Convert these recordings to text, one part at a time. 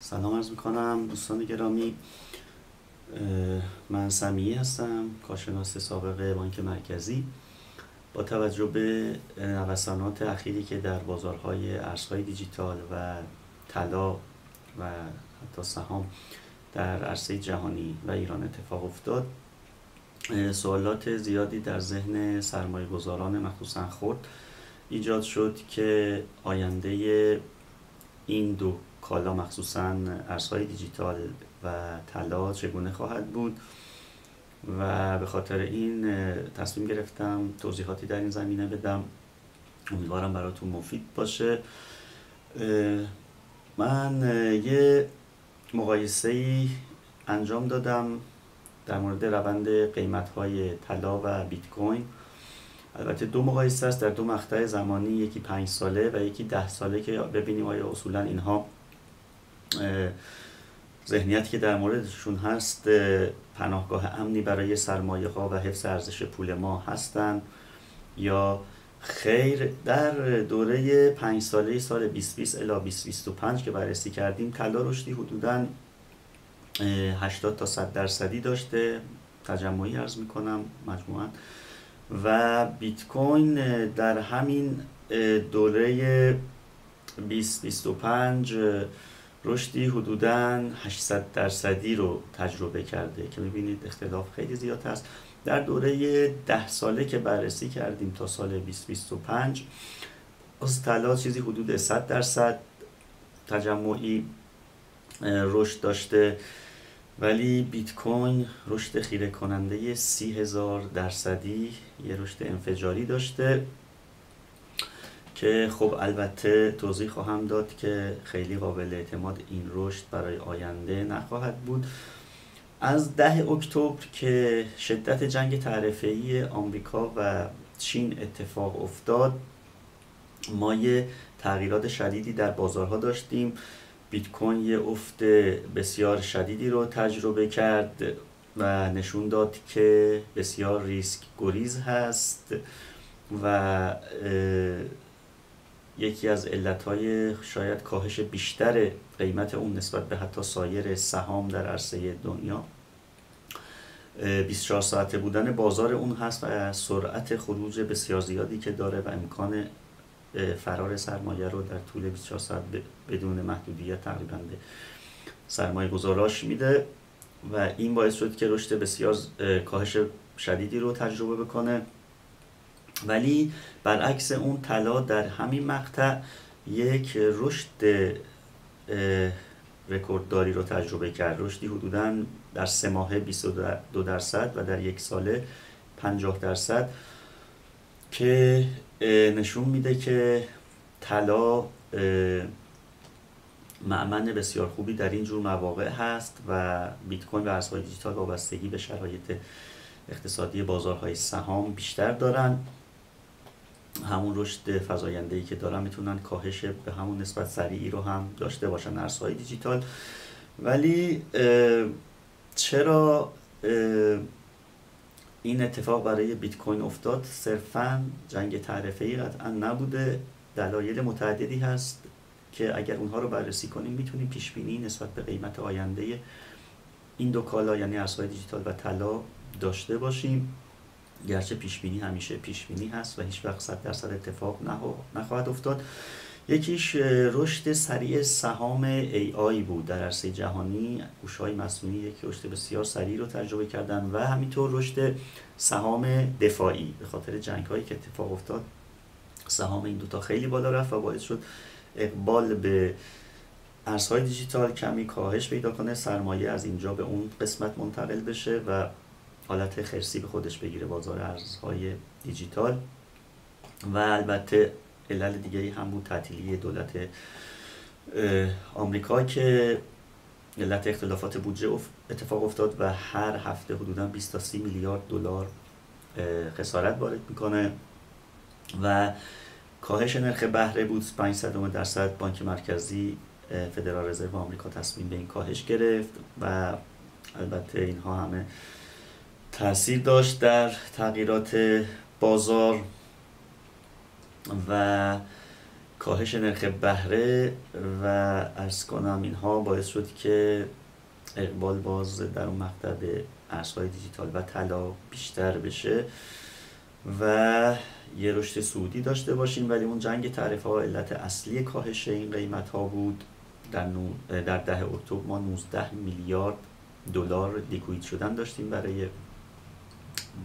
سلام عرض میکنم دوستان گرامی. من سمیعی هستم، کارشناس سابق بانک مرکزی. با توجه به نوسانات اخیری که در بازارهای ارزهای دیجیتال و طلا و حتی سهام در عرصه جهانی و ایران اتفاق افتاد، سوالات زیادی در ذهن سرمایه گذاران مخصوصا خرد ایجاد شد که آینده این دو کالا مخصوصا ارزهای دیجیتال و طلا چگونه خواهد بود و به خاطر این تصمیم گرفتم توضیحاتی در این زمینه بدم. امیدوارم براتون مفید باشه. من یه مقایسه‌ای انجام دادم در مورد روند قیمت‌های طلا و بیت کوین. البته دو مقایسه است در دو مقطع زمانی، یکی 5 ساله و یکی 10 ساله، که ببینیم آیا اصولا اینها ذهنیتی که در موردشون هست پناهگاه امنی برای سرمایه ها و حفظ ارزش پول ما هستند یا خیر. در دوره 5 ساله سال 2020 الی 2025 که بررسی کردیم، طلا رشدی حدوداً 80 تا 100% داشته، تجمعی عرض میکنم مجموعاً، و بیت کوین در همین دوره 2025 رشدی حدوداً 800% رو تجربه کرده که میبینید اختلاف خیلی زیاد هست. در دوره 10 ساله که بررسی کردیم تا سال 2025، از طلا چیزی حدود 100% تجمعی رشد داشته، ولی بیت کوین رشد خیره کننده 30,000%، یه رشد انفجاری داشته که خب البته توضیح خواهم داد که خیلی قابل اعتماد این رشد برای آینده نخواهد بود. از 10 اکتبر که شدت جنگ تعرفه‌ای آمریکا و چین اتفاق افتاد، ما یه تغییرات شدیدی در بازارها داشتیم. بیت کوین یه افت بسیار شدیدی رو تجربه کرد و نشون داد که بسیار ریسک گریز هست و یکی از علتهای شاید کاهش بیشتر قیمت اون نسبت به حتی سایر سهام در عرصه دنیا 24 ساعته بودن بازار اون هست و سرعت خروج بسیار زیادی که داره و امکان فرار سرمایه رو در طول 24 ساعت بدون محدودیت تقریبا به سرمایه گذاراش میده و این باعث شد که رشد بسیار کاهش شدیدی رو تجربه بکنه. ولی برعکس اون، طلا در همین مقطع یک رشد رکوردداری رو تجربه کرد، رشدی حدوداً در 3 ماهه 22% و در 1 ساله 50%، که نشون میده که طلا مأمن بسیار خوبی در این جور مواقع هست و بیت کوین و ارزهای دیجیتال وابستگی به شرایط اقتصادی بازارهای سهام بیشتر دارن. همون رشد فزاینده‌ای که دارن میتونن کاهش به همون نسبت سریعی رو هم داشته باشن ارزهای دیجیتال. ولی چرا این اتفاق برای بیت کوین افتاد؟ صرفاً جنگ تعرفه‌ای قطعاً نبوده. دلایل متعددی هست که اگر اونها رو بررسی کنیم میتونیم پیش بینی نسبت به قیمت آینده این دو کالا، یعنی ارزهای دیجیتال و طلا، داشته باشیم. گرچه پیش بینی همیشه پیش بینی هست و هیچ وقت 100% اتفاق نخواهد افتاد. یکیش رشد سریع سهام AI بود در عرصه جهانی. گوش‌های مصنوعی یک رشد بسیار سریع رو تجربه کردن و همینطور رشد سهام دفاعی. به خاطر جنگ‌هایی که اتفاق افتاد سهام این دوتا خیلی بالا رفت و باعث شد اقبال به ارزهای دیجیتال کمی کاهش پیدا کنه، سرمایه از اینجا به اون قسمت منتقل بشه و حالت خرسی به خودش بگیره بازار ارزهای دیجیتال. و البته علل دیگری هم بود، تعطیلی دولت آمریکا که علت اختلافات بودجه اتفاق افتاد و هر هفته حدوداً 20 تا 30 میلیارد دلار خسارت وارد میکنه و کاهش نرخ بهره بود 0.05%. بانک مرکزی فدرال رزرو آمریکا تصمیم به این کاهش گرفت و البته اینها همه تأثیر داشت در تغییرات بازار و کاهش نرخ بهره و عرض کنم اینها باعث شد که اقبال باز در اون مقطع به ارزهای دیجیتال و طلا بیشتر بشه و یه رشد صعودی داشته باشیم. ولی اون جنگ تعرفه ها علت اصلی کاهش این قیمت ها بود. در 10 اکتبر ما 19 میلیارد دلار لیکوید شدن داشتیم برای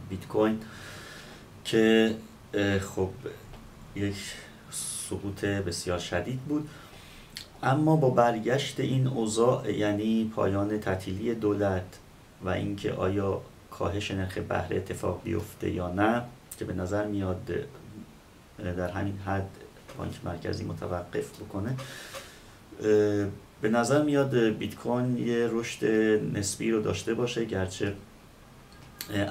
بیت کوین که خب یک سقوط بسیار شدید بود. اما با برگشت این اوضاع، یعنی پایان تعطیلی دولت و اینکه آیا کاهش نرخ بهره اتفاق بیفته یا نه، که به نظر میاد در همین حد بانک مرکزی متوقف بکنه، به نظر میاد بیت کوین یه رشد نسبی رو داشته باشه، گرچه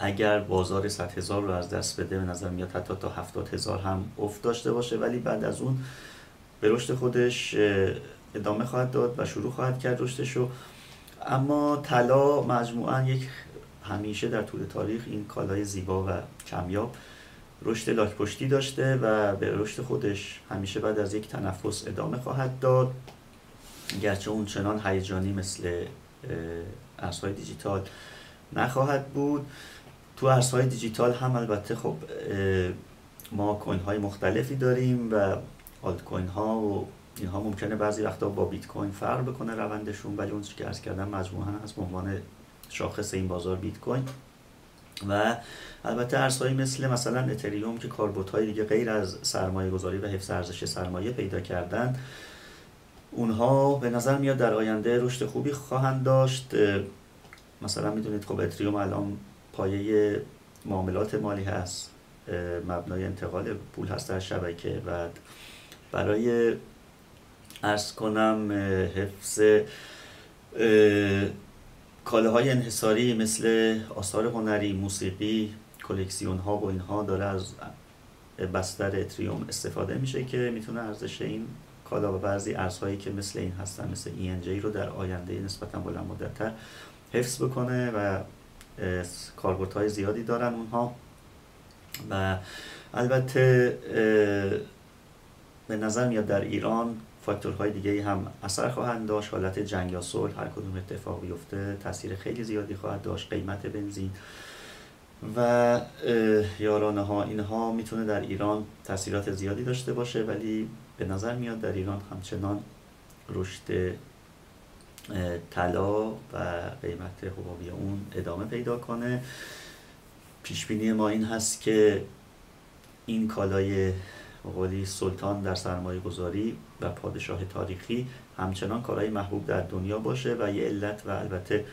اگر بازار 100,000 رو از دست بده به نظر میاد حتی تا 70,000 هم افت داشته باشه، ولی بعد از اون به رشد خودش ادامه خواهد داد و شروع خواهد کرد رشدشو. اما طلا مجموعاً همیشه در طول تاریخ این کالای زیبا و کمیاب رشد لاک پشتی داشته و به رشد خودش همیشه بعد از یک تنفس ادامه خواهد داد، گرچه اون چنان هیجانی مثل ارزهای دیجیتال نخواهد بود. تو ارزهای دیجیتال هم البته خب ما کوین های مختلفی داریم و آلت کوین ها و اینها ممکنه بعضی وقتا با بیت کوین فرق بکنه روندشون، ولی اون چیزی که عرض کردم مجموعاً هست به عنوان شاخص این بازار بیت کوین. و البته ارزهایی مثلا اتریوم که کاربردهای دیگه غیر از سرمایه گذاری و حفظ ارزش سرمایه پیدا کردن، اونها به نظر میاد در آینده رشد خوبی خواهند داشت. مثلا میدونید خب اتریوم الان پایه معاملات مالی هست، مبنای انتقال پول هست در شبکه و برای عرض کنم حفظ کالاهای انحصاری مثل آثار هنری، موسیقی، کلکسیون ها و اینها داره از بستر اتریوم استفاده میشه که میتونه ارزش این کالا و بعضی ارزهایی که مثل این هستن مثل ENJ رو در آینده نسبتا بلند مدت‌تر حفظ بکنه و کاربردهای زیادی دارن اونها. و البته به نظر میاد در ایران فاکتورهای دیگه هم اثر خواهند داشت. حالت جنگ یا صلح هر کدوم اتفاق بیفته تاثیر خیلی زیادی خواهد داشت. قیمت بنزین و یارانه ها اینها میتونه در ایران تاثیرات زیادی داشته باشه، ولی به نظر میاد در ایران همچنان رشد طلا و قیمت حبابی اون ادامه پیدا کنه. پیش بینی ما این هست که این کالای قولی سلطان در سرمایه گذاری و پادشاه تاریخی همچنان کالای محبوب در دنیا باشه و یه علت و البته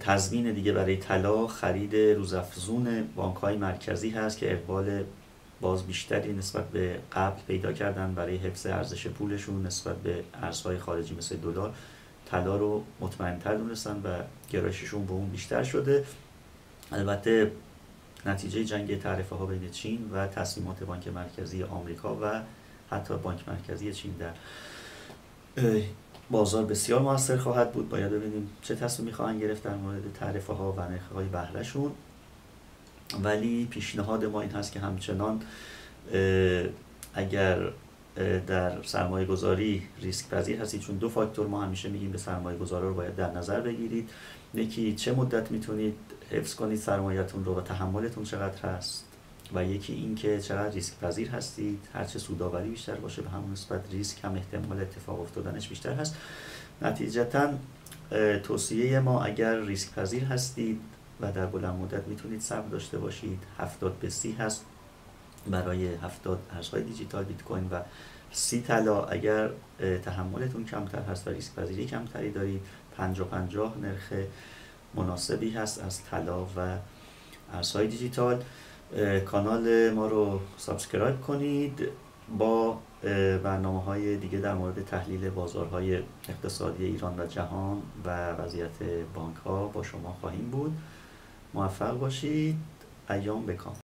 تضمین دیگه برای طلا خرید روزافزون بانک‌های مرکزی هست که اقبال باز بیشتری نسبت به قبل پیدا کردن برای حفظ ارزش پولشون نسبت به ارزهای خارجی مثل دلار. طلا رو مطمئن‌تر دونستن و گرایششون به اون بیشتر شده. البته نتیجه جنگ تعرفه ها بین چین و تصمیمات بانک مرکزی آمریکا و حتی بانک مرکزی چین در بازار بسیار موثر خواهد بود. باید ببینیم چه تصمیمی خواهند گرفت در مورد تعرفه ها و نرخ‌های بهرهشون. ولی پیشنهاد ما این هست که همچنان اگر در سرمایه گذاری ریسک پذیر هستید، چون دو فاکتور ما همیشه میگیم به سرمایه گذارا رو باید در نظر بگیرید. یکی چه مدت میتونید حفظ کنید سرمایه‌تون رو و تحملتون چقدر هست، و یکی این که چقدر ریسک پذیر هستید. هرچه سودآوری بیشتر باشه به همون نسبت ریسک هم احتمال اتفاق افتادنش بیشتر هست. نتیجتاً توصیه ما اگر ریسک پذیر هستید و در بلند مدت میتونید صبر داشته باشید، 70-30 هست برای 70 ارزهای دیجیتال بیت کوین و 30 طلا. اگر تحملتون کمتر هست و ریسک پذیری کمتری دارید، 50-50 نرخ مناسبی هست از طلا و ارزهای دیجیتال. کانال ما رو سابسکرایب کنید. با برنامه‌های دیگه در مورد تحلیل بازارهای اقتصادی ایران و جهان و وضعیت بانک‌ها با شما خواهیم بود. موفق باشید. ایام بکام.